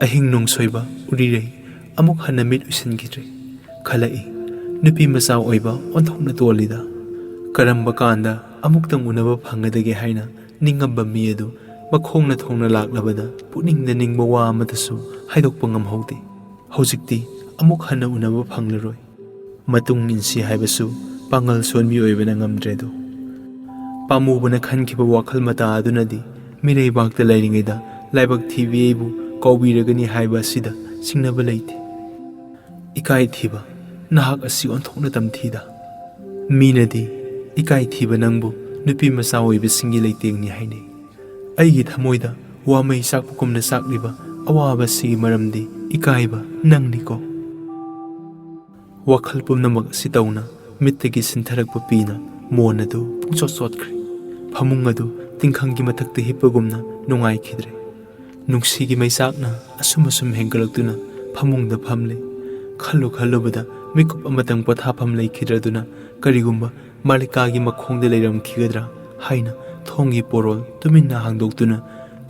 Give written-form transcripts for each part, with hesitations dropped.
Ahing nung soiba uriray amuk hana mit uisinkhidre khalai nupi macha oiba onthokna tolida karamba kanda amuktang unaba phangadage haina Ningombam mi adu makhongna thongna laklabada puningda ningba wa amatasu haidokpa ngamhaude hojikti amuk hana unaba phanglaroi matung insi haibasu pangal sonbi oibana ngamdredo pamubana khankiba wakhal mata adunadi mirei bakta lairingaida laibak thibi bu kaubiragani haiba sida singnaba leite ikai thiba nahak asi onthokna tamthida minadi ikai thiba nangbu nupi macha oiba singi leitengni haine aigi thamoida wamai sakpukumna sakliba awaba sigi maramdi ikaiba nangniko wakhal pumnamak sitawna mittagi sintharakpa pina mon adu pungchot chotkhre phamung adu tingkhanggi mathakta hippagumna nungaikhidre nungsigi maisakna asum hengkalaktuna phamungda phamle khallu khallubada mikup amatang pathapham leikhidraduna karigumba malikagi makhongda leiramkhigadra haina thongi porol tuminna hangdoktuna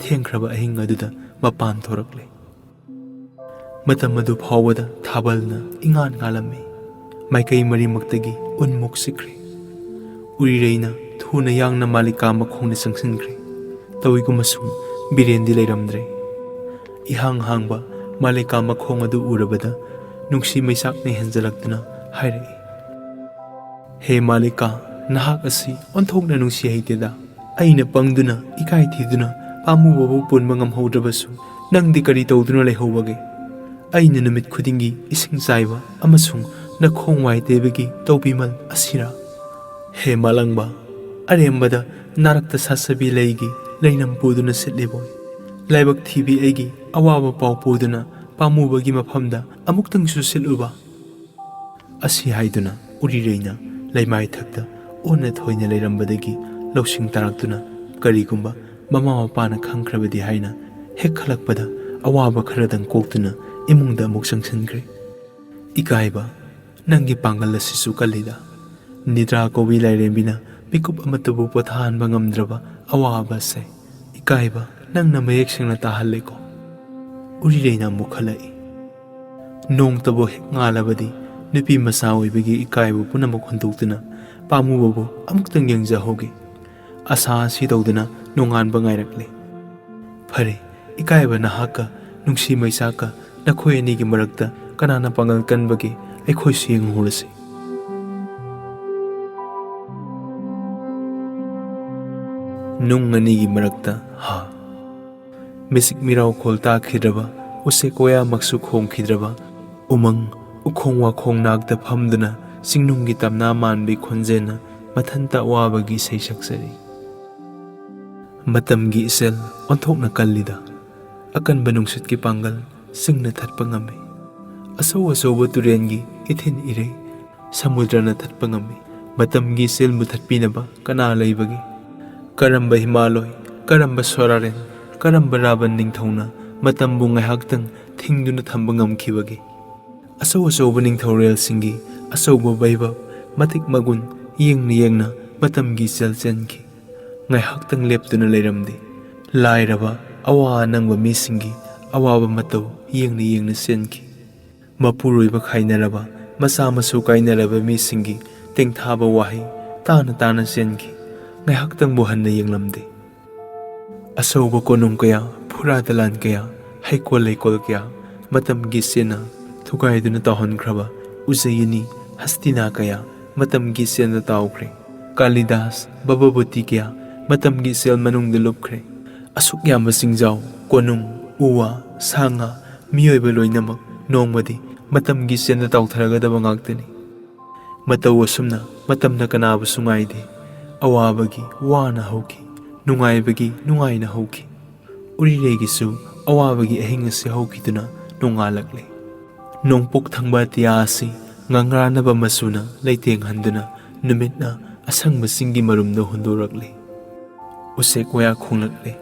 thengkhraba ahing aduda mapan thorakle matam adu phawada thabalna ingan ngalammi maikai mari maktagi unmuk sikre urireina thuna yangna malika makhongna sangsinkre tawigumasung birendi leiramdre ihang hangba malika makhong adu urabada nungsi maisakne henjalaktuna hairai he malika nahak asi onthokna nungsi haiteda aina pangduna ikai thiduna pamu babu punma ngamhaudrabasu nangdi kari tawduna leihawage aina numit khudingi ising saiba amasung nakhong waitebagi tawbimal asira he malangba arembada narakta sasabi leigi leinam puduna sitleboy laibak thibi aigi awaba paw puduna pamubagi mafamda amuktang susiluba asi haiduna urireina laimai thakta ona thoina leirambadagi losing taraktuna karigumba mama mapana khangkhrabadi haina hekhalakpada awaba kharadang koktuna imungda amuk sangsankre ikaiba nangi pangal asisu kalida nidra kobi lairembina pikup amatabu pathanba ngamdraba awaba se ikaiba nangna mayek sengna tahalleko urireina mukhalai nong tabo ngalabadi nupi macha oibagi ikaibu punamak hondoktuna pamubabu amuktang yangjahoge asa si tawduna nonganba ngairakle phare ikaiba nahaka nungsi maisaka nakhoi anigi marakta kanana pangal kanbagi aikhoi sieng horase nung anigi marakta ha misik mirau kholta khidraba use koya maksu khong khidraba umang ukhong wa khong nakta phamduna singnunggi tamna manbi khonjena mathanta wabagi seisaksari matamgi isel onthokna kallida akan banungsut ki pangal singna thatpa ngame asawa turengi ithin ire samudrana thatpa ngame matamgi sel muthatpinaba kana leibagi karamba himaloy karamba soraren karamba raban ningthona matambu ngaihaktang thingduna thamba ngamkhibagi asawa ningthorel singi asawa baiba matik magun yengna matamgi sel chenki ngaihaktang leptuna leiramdi lairaba awa nangba misingi awaba matau yengna senki mapuroiba khainaraba masa masu kainaraba misingi tengthaba wahi tana senki ngaihaktang buhanna yenglamde asawa konung kaya phuradalan kaya haikol leikol kaya matamgi sena thukaiduna tahonkraba uzayini hastina kaya matamgi sena tawkhre kalidas bababoti kaya matamgi sel manungda lupkhre asuk yamba singjau konung uwa sanga miyoiba loinamak nongmadi matamgi sena tawtharagadaba ngaktani mataw asumna matamna kanabu sungaide awabagi wana hauki nungaibagi nungaina hauki uriregisu awabagi ahing asi haukiduna nungalakle nongpok thangba tiasi ngangranaba masuna leiteng handuna numitna asangba singi marumda hundorakle usek waya khonglakle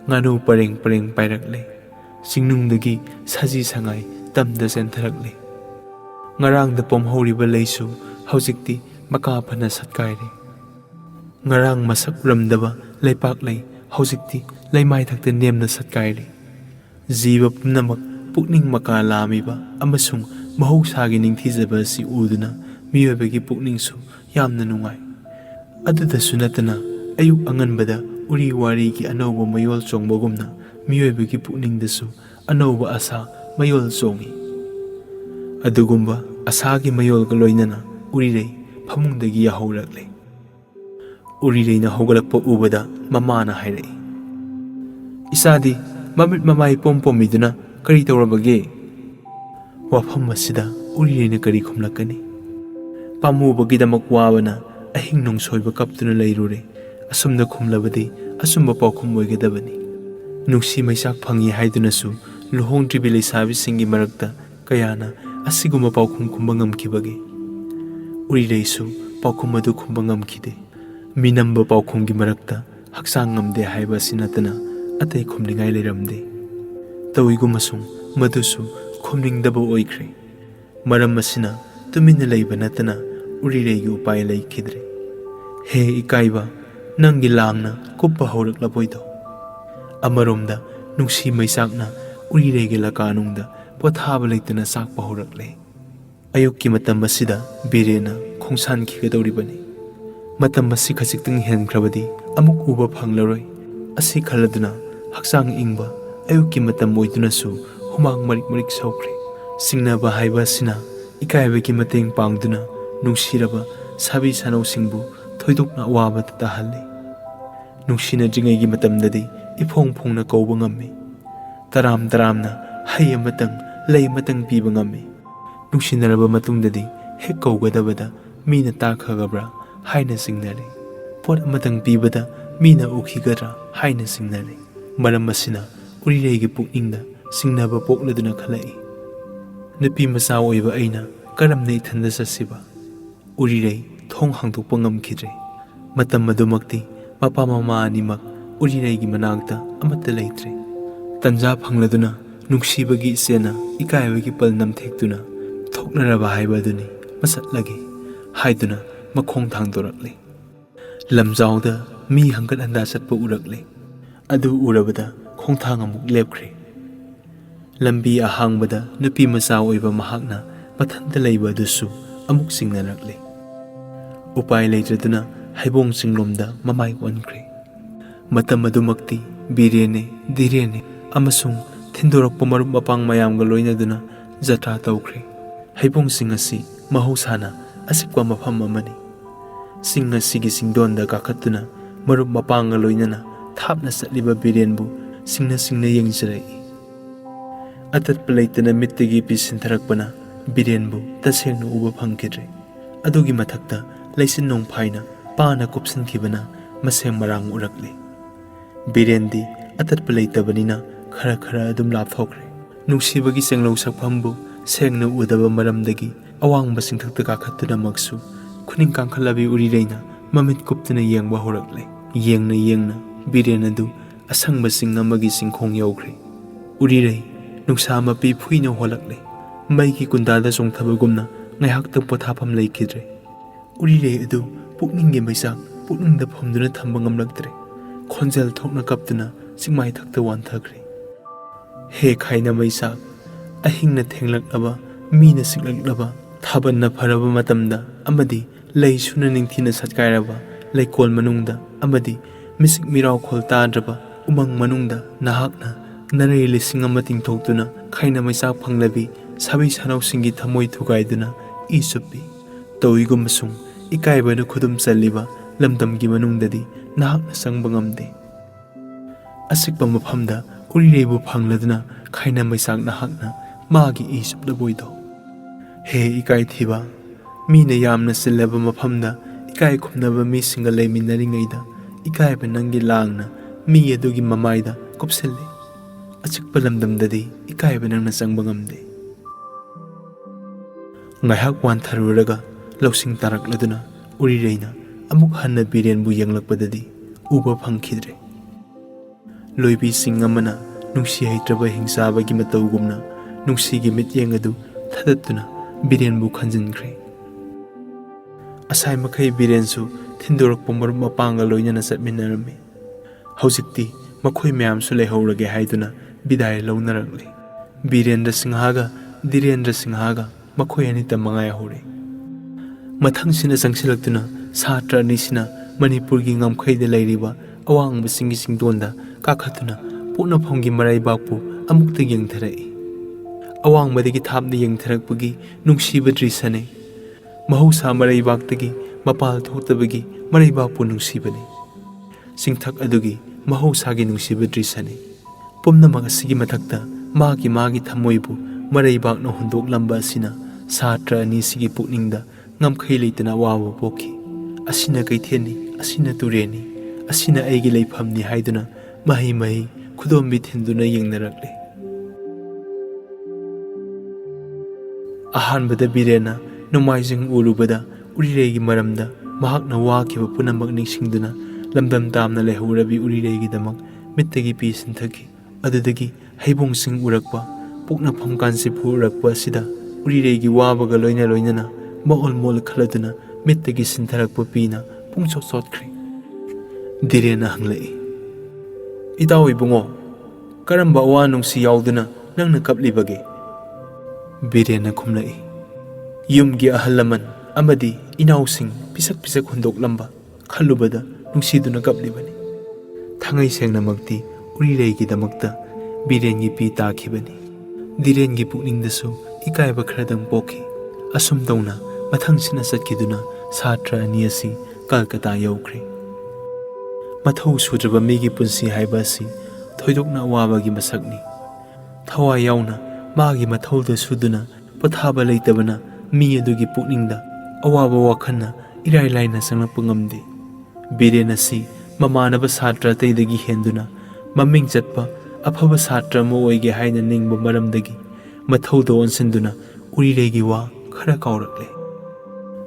nganu pareng pairakle singnungdagi saji sangai tamda sentharakle ngarangda pomhoriba leisu haujikti maka phana satkaire ngarang masak ramdaba leipak lei haujikti leimai thakta nemna satkaire jiba pumnamak pukning maka lamiba amasung mahousagi ningthijaba asi uduna miyoibagi pukningsu yamna nungai. Adudasu natana ayuk anganbada uri warigi anauba mayol chongbagumna miyoibagi pukningdasu anauba asa mayol chongi. Adugumba asagi mayolga loinana urirei famungdagi yahaurakle. Urireina haugalakpa ubada mamana hairai. Isadi mamit mamai pompomiduna kari taurabage. Wafam asida urireina kari khumlakani. Pamubagidamak wabana ahing nongsoiba kaptuna lairure. Asumda khumlabadi asumba paukhum oigadabani. Nungsi maisak phangi haidunasu luhongdribi leisabisingi marakta kayana asiguma paukhum khumba ngamkhibage. Urireisu paukhum adu khumba ngamkhide. Minamba paukhumgi marakta haksang ngamde haiba sinatana atai khumningai leiramde. Tawigumasung madusu khumningdaba oikre. Maram asina tumina leiba natana urireigi upai leikidre. He ikaiba nangi langna kuppa hauraklaboido. Amaromda nungsi maisakna urireigi lakanungda pothaba leitana sakpa haurakle. Ayukki matam asida birena khongsan khigadoribani. Matam asi khasiktang henkrabadi amuk uba phanglaroi. Asi khaladuna haksang ingba ayukki matam oidunasu humang marik saukre. Singnaba haiba sina ikaibagi mateng pangduna nungsiraba sabi sanau singbu thoidokna awaba tahalle. Nungsina jingaigi matamdadi ifong phongna kauba ngamme. Taramna hai amatang lei matang piba ngamme. Nungsinaraba matungdadi hek kaugadabada mina takhagabra haina singnare. Pot amatang pibada mina ukhigadra haina singnare. Maram asina urireigi pukningda singnaba pokladuna khalai. Nupi masa oiba aina karamna ithanda sasiba. Urirei thong hangtokpa ngamkhidre. Matam madumakti mapa mama animak urireigi manakta amata leitre. Tanja phangladuna nungsibagi isena ikaibagi pal namthektuna thoknaraba haibaduni masatlagi haiduna makhong thangdorakle. Lamjawda mi hangkat handa satpa urakle. Adu urabada khongthang amuk lepkhre. Lambi ahangbada nupi masa oiba mahakna mathanta leiba adusu amuk singnarakle. Upai leitraduna haibong singlomda mamai onkre. Matam adumakti birene direne amasung thindorakpa marup mapang mayamga loinaduna jatra tawkre. Haibong sing asi mahausana asikwa mafam amani. Sing asigi singdonda kakhatuna marup mapanga loinana thapna satliba birenbu singna yengjarai. Atatpa leitana mittagi pisintarakpana birenbu tasengna uba phangkidre. Adugi mathakta leisin nongphaina pana kupsankibana maseng marang urakle. Birendi atatpa leitabанina khara adum lapthokre. Nungsibagi senglau sakphambu sengna udaba maramdagi awangba singthakta kakhatuna maksu khuning kangkhalabi urireina mamit kuptuna yengba horakle. Yengna birenadu asangba sing amagi singkhong yaukre. Urirei nungsa mapi phuina holakle. Maigi kundada songthabagumna ngaihakta pothapam leikidre. Urirei adu pukninggi maisak pukningda phomduna thamba ngamlaktre. Khonjal thokna kaptuna singmai thakta wanthakre. He khaina maisak ahingna thenglakaba mina siklaklaba thabanna pharaba matamda amadi leisuna ningthina satkairaba leikol manungda amadi misik mirau khol tadraba umang manungda nahakna narei lising ama tingthoktuna khaina maisak phanglabi sabi sanau singi thamoi thugaiduna isuppi tawigumasung ikaibana khudum chaliba lamdamgi manungdadi nahakna sangba ngamde. Asikpa maphamda urireibu phangladuna khaina maisak nahakna magi isupdaboido. He ikai thiba mina yamna silaba maphamda ikai khumnaba mi singa leiminaringaida ikaiba nangi langna mi adugi mamaida kupsille. Achikpa lamdamdadi ikaiba nangna sangba ngamde. Ngaihak wantharuraga lausing tarakladuna urireina amuk hanna birenbu yenglakpadadi uba phangkhidre. Loibi sing amana nungsi haitraba hingsabagi matawgumna nungsigi mityeng adu thadattuna birenbu khanjinkre. Asai makhai birensu thindorakpa marup mapanga loinana satminarami. Haujikti makhoi mayamsu leihorage haiduna bidai launarakle. Birendra Singhaga, Direndra Singhaga, Makoy Anita Mangaya Hore. Mathang sina Sangsilaktuna, Satra Nisina, Manipur Gingam Kay de Lairiba, Awang Singi Singdonda, Kakatuna, Puna Pongi Marai Bapu, Amukta Yang Terai. Awang Madigi Tab the Yang Terakbugi, Nungshiba Drisane. Mahusa Marai Baktagi, Mapal Totabagi, Marai Bapu Nungsibani. Singtak Adugi, Mahusagi Nungshiba Drisane. Pumna Magasigi Matakta, Magi Tamoibu, Marai Bak no Hundok Lamba Sina, Satra Nisigi Putninda, Ngam Kailitana Wawa Boki, Asina Kaiteni, Asina Tureni, Asina Aigilay Pamni Haiduna, Mahi Mahi, Kudom Bitinduna Yang Narakle. Ahan Bada Birena, Nomaizing Urubada, Uriregi Maramda, Mahakna Waki Punamak Nixingduna, Lambam Damna Lehurabi Uriregi Damak, Mitagi Peace and Turkey, Adadagi, Haybong Sing Urakwa, Pukna Pamkansi Purakwa Sida, Uriregi Wabaga Loina Loinana, Maol Mol Kaladuna, Mitagi Sintarak Pupina, Pungso Sotkri. Direna Hanglay Itawi Bungo, Karamba Wanung Si Yauduna, Nang Kaplibage. Birena Kumlay Yumgi Ahalaman, Amadi, Inausing, Pisak Hundok Lamba, Kalubada, Nungsiduna Kaplibani. Tangai Sangna Magti, Uriregi Damakta, Birengi Pita Kibani. Direngi Pukning the So, Ikai Bakradang Poki, Asum Dona, Matang Sinasat Kiduna, Satra Niasi, Kalkata Yokri. Matho Sudraba Migi Punsi Haibasi, Toydokna Wabagi Masagni. Tawa Yauna, Magi Matholda Suduna, Pathaba Laitabana, Mia Dugi Pukninda, Awaba Wakana, Irai Laina Sangapungamdi. Birena Si, Mamana Basatra Taydagi Henduna, Maming Jatpa, Apaba Satra Moege Haina Ningba Maramdagi, Mathodo on Sinduna, Uriregi Wa, Karakaurakle.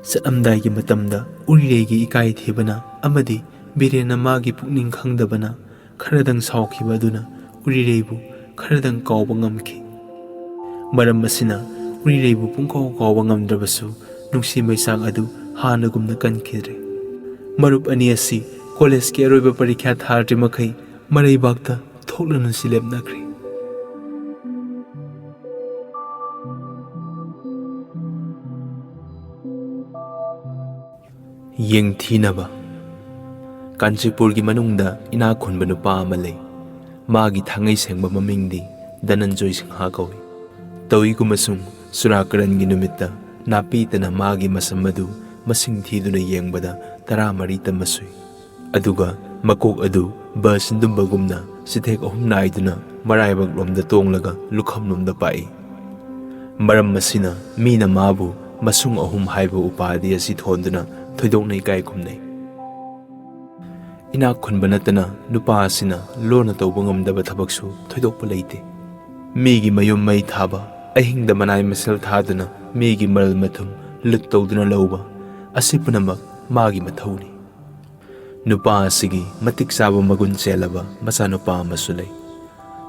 Satamdagi Matamda, Uriregi Ikai Thibana, Amadi, Birena Magi Pukning Kangdabana, Karadang Sauki Baduna, Urirebu, Karadang Kaubangamki. Maramasina, Urirebu Punko Kawangam Drabasu, Nungsi Maisang Adu, Hanagum the Kankidre. Marup Aniasi, Koleski Aruba Parikat Hardimakai, Marai Bakta, Tolan Sileb Nakri. Yeng Tinaba Kanchipurgi Manungda, Inakun Banupa Malay, Magi Tangai Sengba Mamingdi, Dananjoy Singhakawi. Tawi Gumasung, Surakaran Ginumita, Napitana Magi Masamadu, Masing Tiduna Yengbada, Tara Marita Masui. Aduga, Makok Adu, Bas Dumbagumna, Sitek Naiduna, Maraibag Rom the Tonglaga, Lukamnum the Pai. Maram Masina, Mina Mabu, Masung Ahum Haibu Upadi as it honduna, Todone Kaikumne. Inakun Banatana, Nupasina, Lona Tobungum the Batabaksu, Todopolate. Migi Mayum May Taba, Ahing the Manai Masel Tadana, Migi Maral Matum, Lutoduna Loba, Asipunama, Magi Matoni. Nupa Sigi, Matik Sabo Magun Selaba, Masanupa Masulay.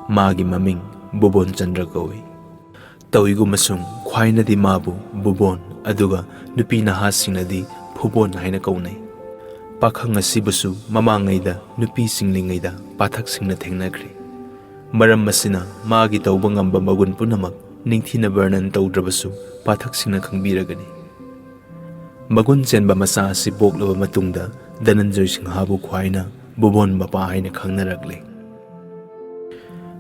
Magi Maming, Bubon Chandragowi. Tawigu Masung, Quaina di Mabu, Bubon, Aduga, Nupina Hasina di, Pubon Haina Kaunay. Pakhang Asibusu, Mamangayda, Nupi Singlingayda, Patak Singna Tengnagri. Maram Masina, Magi Taubangamba Magun Punamak, Ningtina Vernan Taudrabasu, Patak Singna Kangbiragani. Magun Senba Masa si Boklava Matungda, Dananjoy Singhabu Quaina, Bubon Mapa na Kangnaragle.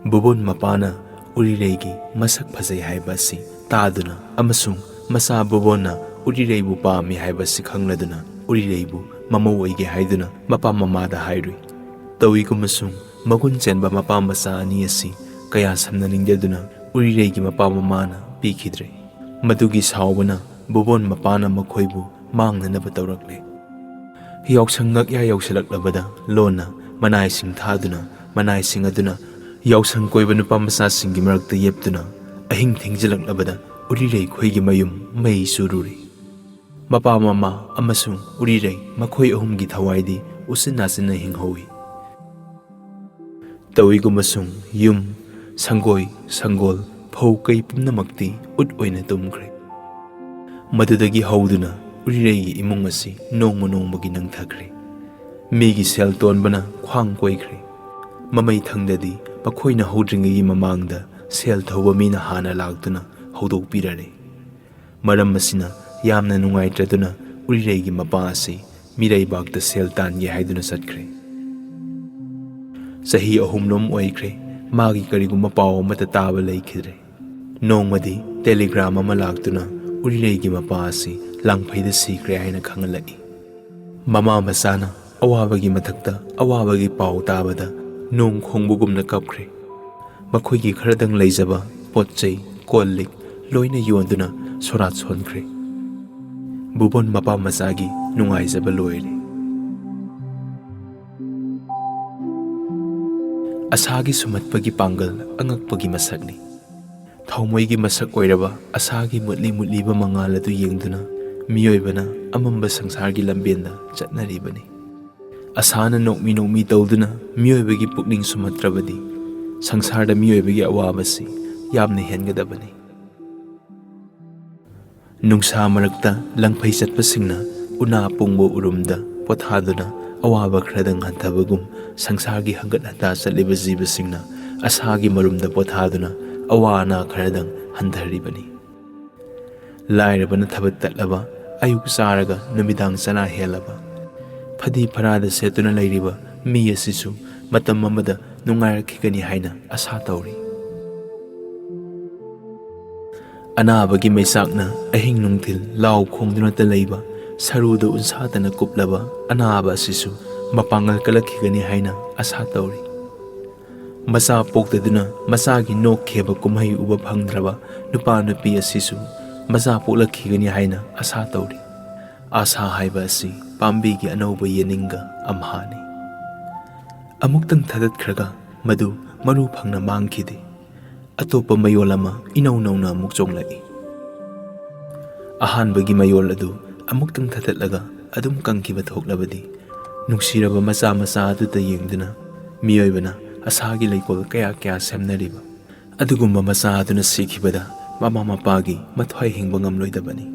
Bubon Mapana, Uriregi, Masak Pazay Haibasi, Taduna, Amasung, Masa Bubona, Urirebu Pami Haibasi Kangladuna, Urirebu, Mamoege Haiduna, Mapa Mamada Hairi. Tawiku Masung, Magun Senba Mapa Masa Niasi, Kaya Samnaningdaduna, Uriregi Mapa Mamana, Pikidre. Madugi Sawana, Bubon Mapana Makoibu, Mang Nabatarakle. Yausangak ya Yausalak Labada, Lona, Manai Sing Taduna, Manai Sing Aduna, Yausang Koiban Pamasa Singimarak the Yeptuna, Ahing Tingzilak Labada, Urire Quigi Mayum, May Sururi. Mapa Mama, Amasung, Urire, Makoi Ohumgi Tawaidi, Usinasina Hinghowi. Tawigu Yum, Sangoi, Sangol, Pokai Pumnamakti, Ut Tumkre. Madudagi Hauduna, Uriregi Imungasi, no Monomagi Nang Thakre. Migi Selton Bana, Kwang Quakre. Mamay Tangdadi, Makoina Hodringi Mamangda, ꯁꯦꯜ ꯊꯧꯕ ꯃꯤꯅ ꯍꯥꯟꯅ ꯂꯥꯛꯇꯨꯅ ꯍꯧꯗꯣꯛꯄꯤꯔꯔꯦ꯫ ꯃꯔꯝ ꯑꯁꯤꯅ ꯌꯥꯝꯅ ꯅꯨꯡꯉꯥꯏꯇ꯭ꯔꯗꯨꯅ ꯎꯔꯤꯔꯩꯒꯤ ꯃꯄꯥ ꯑꯁꯤ ꯃꯤꯔꯩꯕꯥꯛꯇ ꯁꯦꯜ ꯇꯥꯟꯒꯦ ꯍꯥꯏꯗꯨꯅ ꯆꯠꯈ꯭ꯔꯦ꯫ ꯆꯍꯤ 3 ꯑꯣꯏꯈ꯭ꯔꯦ, ꯃꯥꯒꯤ ꯀꯔꯤꯒꯨꯝꯕ ꯄꯥꯎ ꯑꯃꯠꯇ ꯇꯥꯕ ꯂꯩꯈꯤꯗ꯭ꯔꯦ꯫ ꯅꯣꯡꯃꯗꯤ ꯇꯦꯂꯤꯒ꯭ꯔꯥꯝ ꯑꯃ ꯂꯥꯛꯇꯨꯅ ꯎꯔꯤꯔꯩꯒꯤ ꯃꯄꯥ ꯑꯁꯤ ꯂꯥꯡꯐꯩꯗ ꯁꯤꯈ꯭ꯔꯦ ꯍꯥꯏꯅ ꯈꯪꯍꯜꯂꯛꯏ꯫ ꯃꯃꯥ ꯃꯆꯥꯅ ꯑꯋꯥꯕꯒꯤ ꯃꯊꯛꯇ ꯑꯋꯥꯕꯒꯤ ꯄꯥꯎ ꯇꯥꯕꯗ ꯅꯣꯡ ꯈꯣꯡꯕꯒꯨꯝꯅ ꯀꯞꯈ꯭ꯔꯦ꯫ ꯃꯈꯣꯏꯒꯤ ꯈꯔꯗꯪ ꯂꯩꯖꯕ ꯄꯣꯠ ꯆꯩ, ꯀꯣꯜ ꯂꯤꯛ ꯂꯣꯏꯅ ꯌꯣꯟꯗꯨꯅ ꯁꯣꯔꯥꯠ ꯁꯣꯟꯈ꯭ꯔꯦ꯫ ꯕꯨꯕꯣꯟ ꯃꯄꯥ ꯃꯆꯥꯒꯤ ꯅꯨꯡꯉꯥꯏꯖꯕ ꯂꯣꯏꯔꯦ꯫ ꯑꯁꯥꯒꯤ ꯁꯨꯝꯍꯠꯄꯒꯤ ꯄꯥꯡꯒꯜ ꯑꯉꯛꯄꯒꯤ ꯃꯁꯛꯅꯤ꯫ ꯊꯥꯎꯃꯩꯒꯤ ꯃꯁꯛ ꯑꯣꯏꯔꯕ ꯑꯁꯥꯒꯤ ꯃꯨꯠꯂꯤ ꯃꯨꯠꯂꯤꯕ ꯃꯉꯥꯜ ꯑꯗꯨ ꯌꯦꯡꯗꯨꯅ ꯃꯤꯑꯣꯏꯕꯅ ꯑꯃꯝꯕ ꯁꯪꯁꯥꯔꯒꯤ ꯂꯝꯕꯦꯟꯗ ꯆꯠꯅꯔꯤꯕꯅꯤ꯫ ꯑꯁꯥꯅ ꯅꯣꯛꯃꯤ ꯅꯣꯛꯃꯤ ꯇꯧꯗꯨꯅ ꯃꯤꯑꯣꯏꯕꯒꯤ ꯄꯨꯛꯅꯤꯡ ꯁꯨꯝꯍꯠꯇ꯭ꯔꯕꯗꯤ ꯁꯪꯁꯥꯔꯗ ꯃꯤꯑꯣꯏꯕꯒꯤ ꯑꯋꯥꯕꯁꯤ ꯌꯥꯝꯅ ꯍꯦꯟꯒꯗꯕꯅꯤ꯫ ꯅꯨꯡꯁꯥ ꯃꯔꯛꯇ ꯂꯪꯐꯩ ꯆꯠꯄꯁꯤꯡꯅ ꯎꯅꯥ ꯄꯨꯡꯕ ꯎꯔꯨꯝꯗ ꯄꯣꯊꯥꯗꯨꯅ ꯑꯋꯥꯕ ꯈꯔꯗꯪ ꯍꯟꯊꯕꯒꯨꯝ ꯁꯪꯁꯥꯔꯒꯤ ꯍꯪꯒꯠ ꯍꯟꯗꯥ ꯆꯠꯂꯤꯕ ꯖꯤꯕꯁꯤꯡꯅ ꯑꯁꯥꯒꯤ ꯃꯔꯨꯝꯗ ꯄꯣꯊꯥꯗꯨꯅ ꯑꯋꯥ ꯑꯅꯥ ꯈꯔꯗꯪ ꯍꯟꯊꯔꯤꯕꯅꯤ꯫ ꯂꯥꯏꯔꯕꯅ ꯊꯕꯛ ꯇꯠꯂꯕ, ꯑꯌꯨꯛ ꯆꯥꯔꯒ ꯅꯨꯃꯤꯗꯥꯡ ꯆꯔꯥ ꯍꯦꯜꯂꯕ, ꯐꯗꯤ ꯐꯔꯥꯗ ꯁꯦꯠꯇꯨꯅ ꯂꯩꯔꯤꯕ ꯃꯤ ꯑꯁꯤꯁꯨ ꯃꯇꯝ ꯑꯃꯗ ꯅꯨꯡꯉꯥꯏꯔꯛꯈꯤꯒꯅꯤ ꯍꯥꯏꯅ ꯑꯁꯥ ꯇꯧꯔꯤ꯫ ꯑꯅꯥꯕꯒꯤ ꯃꯩꯆꯥꯛꯅ ꯑꯍꯤꯡ ꯅꯨꯡꯊꯤꯜ ꯂꯥꯎ ꯈꯣꯡꯗꯨꯅꯇ ꯂꯩꯕ, ꯁꯔꯨꯗ ꯎꯟꯁꯥꯇꯅ ꯀꯨꯞꯂꯕ ꯑꯅꯥꯕ ꯑꯁꯤꯁꯨ ꯃꯄꯥꯡꯒꯜ ꯀꯜꯂꯛꯈꯤꯒꯅꯤ ꯍꯥꯏꯅ ꯑꯁꯥ ꯇꯧꯔꯤ꯫ ꯃꯆꯥ ꯄꯣꯛꯇꯗꯨꯅ ꯃꯆꯥꯒꯤ ꯅꯣꯛꯈꯦꯕ ꯀꯨꯝꯍꯩ ꯎꯕ ꯐꯪꯗ꯭ꯔꯕ ꯅꯨꯄꯥ ꯅꯨꯄꯤ ꯑꯁꯤꯁꯨ ꯃꯆꯥ ꯄꯣꯛꯂꯛꯈꯤꯒꯅꯤ ꯍꯥꯏꯅ ꯑꯁꯥ ꯇꯧꯔꯤ꯫ ꯑꯁꯥ ꯍꯥꯏꯕ ꯑꯁꯤ ꯄꯥꯝꯕꯤꯒꯤ ꯑꯅꯧꯕ ꯌꯦꯅꯤꯡꯒ ꯑꯝꯍꯥꯅꯤ꯫ ꯑꯃꯨꯛꯇꯪ ꯊꯥꯗꯠꯈ꯭ꯔꯒ ꯃꯗꯨ ꯃꯔꯨ ꯐꯪꯅ ꯃꯥꯡꯈꯤꯗꯦ꯫ ꯑꯇꯣꯞꯄ ꯃꯌꯣꯜ ꯑꯃ ꯏꯅꯧ ꯅꯧꯅ ꯑꯃꯨꯛ ꯆꯣꯡꯂꯛꯏ꯫ ꯑꯍꯥꯟꯕꯒꯤ ꯃꯌꯣꯜ ꯑꯗꯨ ꯑꯃꯨꯛꯇꯪ ꯊꯥꯗꯠꯂꯒ ꯑꯗꯨꯝ ꯀꯪꯈꯤꯕ ꯊꯣꯛꯂꯕꯗꯤ ꯅꯨꯡꯁꯤꯔꯕ ꯃꯆꯥ ꯃꯆꯥ ꯑꯗꯨꯗ ꯌꯦꯡꯗꯨꯅ ꯃꯤꯑꯣꯏꯕꯅ ꯑꯁꯥꯒꯤ ꯂꯩꯀꯣꯜ ꯀꯌꯥ ꯁꯦꯝꯅꯔꯤꯕ ꯑꯗꯨꯒꯨꯝꯕ ꯃꯆꯥ ꯑꯗꯨꯅ ꯁꯤꯈꯤꯕꯗ ꯃꯃꯥ ꯃꯄꯥꯒꯤ ꯃꯊ꯭ꯋꯥꯏ ꯍꯤꯡꯕ ꯉꯝꯂꯣꯏꯗꯕꯅꯤ꯫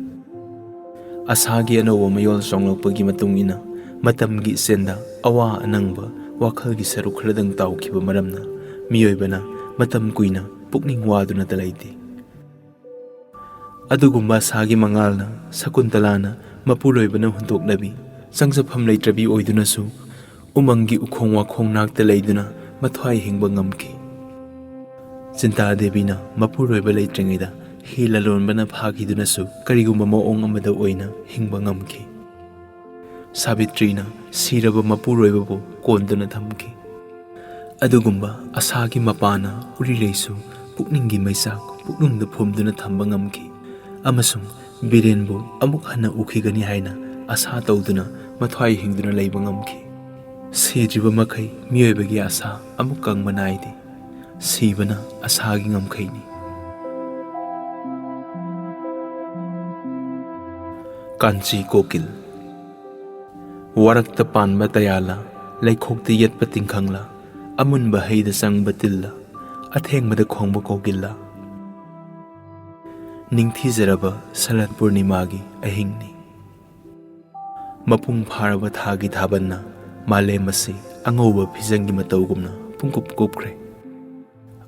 ꯑꯁꯥꯒꯤ ꯑꯅꯧꯕ ꯃꯌꯣꯜ ꯆꯣꯡꯂꯛꯄꯒꯤ ꯃꯇꯨꯡ ꯏꯟꯅ ꯃꯇꯝꯒꯤ ꯏꯆꯦꯜꯗ ꯑꯋꯥ ꯑꯅꯪꯕ ꯋꯥꯈꯜꯒꯤ ꯁꯔꯨꯛ ꯈꯔꯗꯪ ꯇꯥꯎꯈꯤꯕ ꯃꯔꯝꯅ ꯃꯤꯑꯣꯏꯕꯅ ꯃꯇꯝ ꯀꯨꯏꯅ ꯄꯨꯛꯅꯤꯡ ꯋꯥꯗꯨꯅꯇ ꯂꯩꯇꯦ꯫ ꯑꯗꯨꯒꯨꯝꯕ ꯑꯁꯥꯒꯤ ꯃꯉꯥꯜꯅ ꯁꯀꯨꯟꯇꯂꯥꯅ ꯃꯄꯨꯔꯣꯏꯕꯅ ꯍꯨꯟꯇꯣꯛꯂꯕꯤ ꯆꯪꯖꯐꯝ ꯂꯩꯇ꯭ꯔꯕꯤ ꯑꯣꯏꯗꯨꯅꯁꯨ ꯎꯃꯪꯒꯤ ꯎꯈꯣꯡ ꯋꯥꯈꯣꯡ ꯅꯥꯛꯇ ꯂꯩꯗꯨꯅ ꯃꯊ꯭ꯋꯥꯏ ꯍꯤꯡꯕ ꯉꯝꯈꯤ꯫ ꯆꯤꯟꯇꯥꯗꯦꯕꯤꯅ ꯃꯄꯨꯔꯣꯏꯕ ꯂꯩꯇ꯭ꯔꯤꯉꯩꯗ ꯍꯤ ꯂꯂꯣꯟꯕꯅ ꯐꯥꯈꯤꯗꯨꯅꯁꯨ ꯀꯔꯤꯒꯨꯝꯕ ꯃꯑꯣꯡ ꯑꯃꯗ ꯑꯣꯏꯅ ꯍꯤꯡꯕ ꯉꯝꯈꯤ꯫ ꯁꯥꯕꯤꯇ꯭ꯔꯤꯅ ꯁꯤꯔꯕ ꯃꯄꯨꯔꯣꯏꯕꯕꯨ ꯀꯣꯟꯗꯨꯅ ꯊꯝꯈꯤ꯫ ꯑꯗꯨꯒꯨꯝꯕ ꯑꯁꯥꯒꯤ ꯃꯄꯥꯅ ꯎꯔꯤꯔꯩꯁꯨ ꯄꯨꯛꯅꯤꯡꯒꯤ ꯃꯩꯆꯥꯛ ꯄꯨꯛꯅꯨꯡꯗ ꯐꯨꯝꯗꯨꯅ ꯊꯝꯕ ꯉꯝꯈꯤ ꯑꯃꯁꯨꯡ ꯕꯤꯔꯦꯟꯕꯨ ꯑꯃꯨꯛ ꯍꯟꯅ ꯎꯈꯤꯒꯅꯤ ꯍꯥꯏꯅ ꯑꯁꯥ ꯇꯧꯗꯨꯅ ꯃꯊ꯭ꯋꯥꯏ ꯍꯤꯡꯗꯨꯅ ꯂꯩꯕ ꯉꯝꯈꯤ꯫ ꯁꯤꯗ꯭ꯔꯤꯕ ꯃꯈꯩ ꯃꯤꯑꯣꯏꯕꯒꯤ ꯑꯁꯥ ꯑꯃꯨꯛ ꯀꯪꯕ ꯅꯥꯏꯗꯦ꯫ ꯁꯤꯕꯅ ꯑꯁꯥꯒꯤ ꯉꯝꯈꯩꯅꯤ꯫ ꯀꯥꯟꯆꯤ ꯀꯣꯀꯤꯜ ꯋꯥꯔꯛꯇ ꯄꯥꯟꯕ ꯇꯌꯥꯜꯂ, ꯂꯩꯈꯣꯛꯇ ꯌꯦꯠꯄ ꯇꯤꯡꯈꯪꯂ, ꯑꯃꯨꯟꯕ ꯍꯩꯗ ꯆꯪꯕ ꯇꯤꯜꯂ, ꯑꯊꯦꯡꯕꯗ ꯈꯣꯡꯕ ꯀꯣꯀꯤꯜꯂ, ꯅꯤꯡꯊꯤꯖꯔꯕ ꯁꯔꯠ ꯄꯨꯔꯅꯤꯃꯥꯒꯤ ꯑꯍꯤꯡꯅꯤ꯫ ꯃꯄꯨꯡ ꯐꯥꯔꯕ ꯊꯥꯒꯤ ꯊꯥꯕꯜꯅ ꯃꯥꯂꯦꯝ ꯑꯁꯤ ꯑꯉꯧꯕ ꯐꯤꯖꯪꯒꯤ ꯃꯇꯧꯒꯨꯝꯅ ꯄꯨꯡꯀꯨꯞ ꯀꯨꯞꯈ꯭ꯔꯦ꯫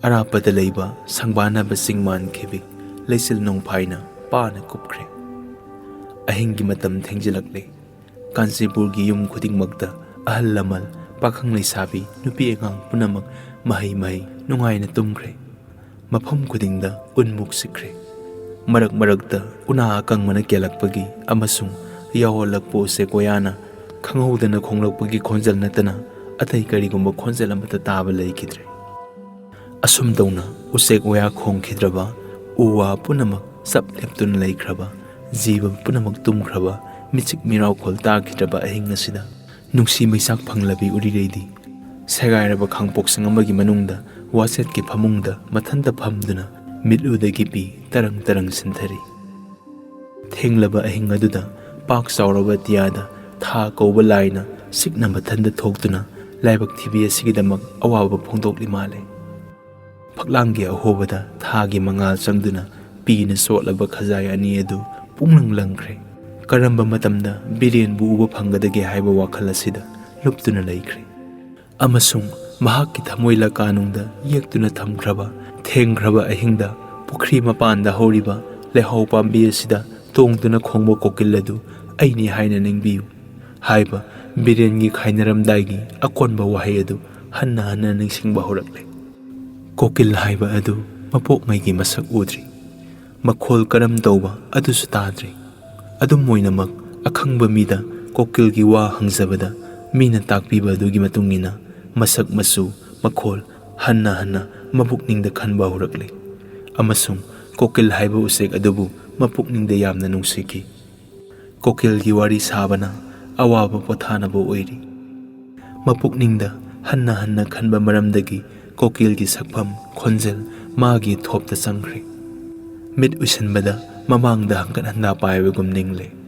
ꯑꯔꯥꯞꯄꯗ ꯂꯩꯕ ꯁꯪꯕꯥꯅꯕ ꯆꯤꯡꯃꯥꯟ ꯈꯤꯕꯤꯛ ꯂꯩꯆꯤꯜ ꯅꯣꯡꯐꯥꯏꯅ ꯄꯥꯅ ꯀꯨꯞꯈ꯭ꯔꯦ꯫ ꯑꯍꯤꯡꯒꯤ ꯃꯇꯝ ꯊꯦꯡꯖꯤꯜꯂꯛꯂꯦ꯫ ꯀꯥꯟꯆꯤꯄꯨꯔꯒꯤ ꯌꯨꯝ ꯈꯨꯗꯤꯡꯃꯛꯇ ꯑꯍꯜ ꯂꯃꯟ, ꯄꯥꯈꯪ ꯂꯩꯁꯥꯕꯤ, ꯅꯨꯄꯤ ꯑꯉꯥꯡ ꯄꯨꯝꯅꯃꯛ ꯃꯍꯩ ꯅꯨꯡꯉꯥꯏꯅ ꯇꯨꯝꯈ꯭ꯔꯦ꯫ ꯃꯐꯝ ꯈꯨꯗꯤꯡꯗ ꯎꯟꯃꯨꯛ ꯁꯤꯠꯈ꯭ꯔꯦ꯫ ꯃꯔꯛ ꯃꯔꯛꯇ ꯎꯅꯥ ꯑꯀꯪꯕꯅ ꯀꯦꯜꯂꯛꯄꯒꯤ ꯑꯃꯁꯨꯡ ꯌꯥꯑꯣꯜꯂꯛꯄ ꯎꯆꯦꯛ ꯋꯥꯌꯥꯅ ꯈꯪꯍꯧꯗꯅ ꯈꯣꯡꯂꯛꯄꯒꯤ ꯈꯣꯟꯖꯦꯜ ꯅꯠꯇꯅ ꯑꯇꯩ ꯀꯔꯤꯒꯨꯝꯕ ꯈꯣꯟꯖꯦꯜ ꯑꯃꯠꯇ ꯇꯥꯕ ꯂꯩꯈꯤꯗ꯭ꯔꯦ꯫ ꯑꯁꯨꯝ ꯇꯧꯅ ꯎꯆꯦꯛ ꯋꯥꯌꯥ ꯈꯣꯡꯈꯤꯗ꯭ꯔꯕ, ꯎ ꯋꯥ ꯄꯨꯝꯅꯃꯛ ꯆꯞ ꯂꯦꯞꯇꯨꯅ ꯂꯩꯈ꯭ꯔꯕ, ꯖꯤꯕ ꯄꯨꯝꯅꯃꯛ ꯇꯨꯝꯈ꯭ꯔꯕ, ꯃꯤꯆꯤꯛ ꯃꯤꯔꯥꯎꯈꯣꯜ ꯇꯥꯈꯤꯗ꯭ꯔꯕ ꯑꯍꯤꯡ ꯑꯁꯤꯗ ꯅꯨꯡꯁꯤ ꯃꯩꯆꯥꯛ ꯐꯪꯂꯕꯤ ꯎꯔꯤꯔꯩꯗꯤ ꯁꯦꯒꯥꯏꯔꯕ ꯈꯥꯡꯄꯣꯛꯁꯪ ꯑꯃꯒꯤ ꯃꯅꯨꯡꯗ ꯋꯥꯆꯦꯠꯀꯤ ꯐꯃꯨꯡꯗ ꯃꯊꯟꯇ ꯐꯝꯗꯨꯅ ꯃꯤꯠꯂꯨꯗꯒꯤ ꯄꯤ ꯇꯔꯪ ꯇꯔꯪ ꯁꯤꯟꯊꯔꯤ꯫ ꯊꯦꯡꯂꯕ ꯑꯍꯤꯡ ꯑꯗꯨꯗ ꯄꯥꯛ ꯆꯥꯎꯔꯕ ꯑꯇꯤꯌꯥꯗ ꯊꯥ ꯀꯧꯕ ꯂꯥꯏꯅ ꯁꯤꯛꯅ ꯃꯊꯟꯇ ꯊꯣꯛꯇꯨꯅ ꯂꯥꯏꯕꯛ ꯊꯤꯕꯤ ꯑꯁꯤꯒꯤꯗꯃꯛ ꯑꯋꯥꯕ ꯐꯣꯡꯗꯣꯛꯂꯤ ꯃꯥꯜꯂꯦ꯫ ꯐꯛꯂꯥꯡꯒꯤ ꯑꯍꯣꯕꯗ ꯊꯥꯒꯤ ꯃꯉꯥꯜ ꯆꯪꯗꯨꯅ ꯄꯤꯅ ꯆꯣꯠꯂꯕ ꯈꯖꯥꯏ ꯑꯅꯤ ꯑꯗꯨ ꯄꯨꯡꯂꯪ ꯂꯪꯈ꯭ꯔꯦ꯫ ꯀꯔꯝꯕ ꯃꯇꯝꯗ ꯕꯤꯔꯦꯟꯕꯨ ꯎꯕ ꯐꯪꯒꯗꯒꯦ ꯍꯥꯏꯕ ꯋꯥꯈꯜ ꯑꯁꯤꯗ ꯂꯨꯞꯇꯨꯅ ꯂꯩꯈ꯭ꯔꯦ꯫ ꯑꯃꯁꯨꯡ ꯃꯍꯥꯛꯀꯤ ꯊꯃꯣꯏ ꯂꯀꯥꯅꯨꯡꯗ ꯌꯦꯛꯇꯨꯅ ꯊꯝꯈ꯭ꯔꯕ ꯊꯦꯡꯈ꯭ꯔꯕ ꯑꯍꯤꯡꯗ ꯄꯨꯈ꯭ꯔꯤ ꯃꯄꯥꯟꯗ ꯍꯧꯔꯤꯕ ꯂꯩꯍꯥꯎ ꯄꯥꯝꯕꯤ ꯑꯁꯤꯗ ꯇꯣꯡꯗꯨꯅ ꯈꯣꯡꯕ ꯀꯣꯀꯤꯜ ꯑꯗꯨ ꯑꯩꯅꯤ ꯍꯥꯏꯅ ꯅꯤꯡꯕꯤꯌꯨ ꯍꯥꯏꯕ ꯕꯤꯔꯦꯟꯒꯤ ꯈꯥꯏꯅꯔꯝꯗꯥꯏꯒꯤ ꯑꯀꯣꯟꯕ ꯋꯥꯍꯩ ꯑꯗꯨ ꯍꯟꯅ ꯍꯟꯅ ꯅꯤꯡꯁꯤꯡꯕ ꯍꯧꯔꯛꯂꯦ꯫ ꯀꯣꯀꯤꯜ ꯍꯥꯏꯕ ꯑꯗꯨ ꯃꯄꯣꯛꯉꯩꯒꯤ ꯃꯁꯛ ꯎꯗ꯭ꯔꯤ, ꯃꯈꯣꯜ ꯀꯔꯝ ꯇꯧꯕ ꯑꯗꯨꯁꯨ ꯇꯥꯗ꯭ꯔꯤ꯫ ꯑꯗꯨꯝ ꯑꯣꯏꯅꯃꯛ ꯑꯈꯪꯕ ꯃꯤꯗ ꯀꯣꯀꯤꯜꯒꯤ ꯋꯥ ꯍꯪꯖꯕꯗ ꯃꯤꯅ ꯇꯥꯛꯄꯤꯕ ꯑꯗꯨꯒꯤ ꯃꯇꯨꯡ ꯏꯟꯅ ꯃꯁꯛ ꯃꯆꯨ ꯃꯈꯣꯜ ꯍꯟꯅ ꯍꯟꯅ ꯃꯄꯨꯛꯅꯤꯡꯗ ꯈꯟꯕ ꯍꯧꯔꯛꯂꯦ ꯑꯃꯁꯨꯡ ꯀꯣꯀꯤꯜ ꯍꯥꯏꯕ ꯎꯆꯦꯛ ꯑꯗꯨꯕꯨ ꯃꯄꯨꯛꯅꯤꯡꯗ ꯌꯥꯝꯅ ꯅꯨꯡꯁꯤꯈꯤ꯫ ꯀꯣꯀꯤꯜꯒꯤ ꯋꯥꯔꯤ ꯁꯥꯕꯅ ꯑꯋꯥꯕ ꯄꯣꯊꯥꯅꯕ ꯑꯣꯏꯔꯤ꯫ ꯃꯄꯨꯛꯅꯤꯡꯗ ꯍꯟꯅ ꯍꯟꯅ ꯈꯟꯕ ꯃꯔꯝꯗꯒꯤ ꯀꯣꯀꯤꯜꯒꯤ ꯁꯛꯐꯝ ꯈꯣꯟꯖꯦꯜ ꯃꯥꯒꯤ ꯊꯣꯞꯇ ꯆꯪꯈ꯭ꯔꯦ꯫ ꯃꯤꯠ ꯎꯏꯁꯟꯕꯗ ꯃꯃꯥꯡꯗ ꯍꯪꯒꯠ ꯍꯟꯗꯥ ꯄꯥꯏꯕꯒꯨꯝ ꯅꯤꯡꯂꯦ꯫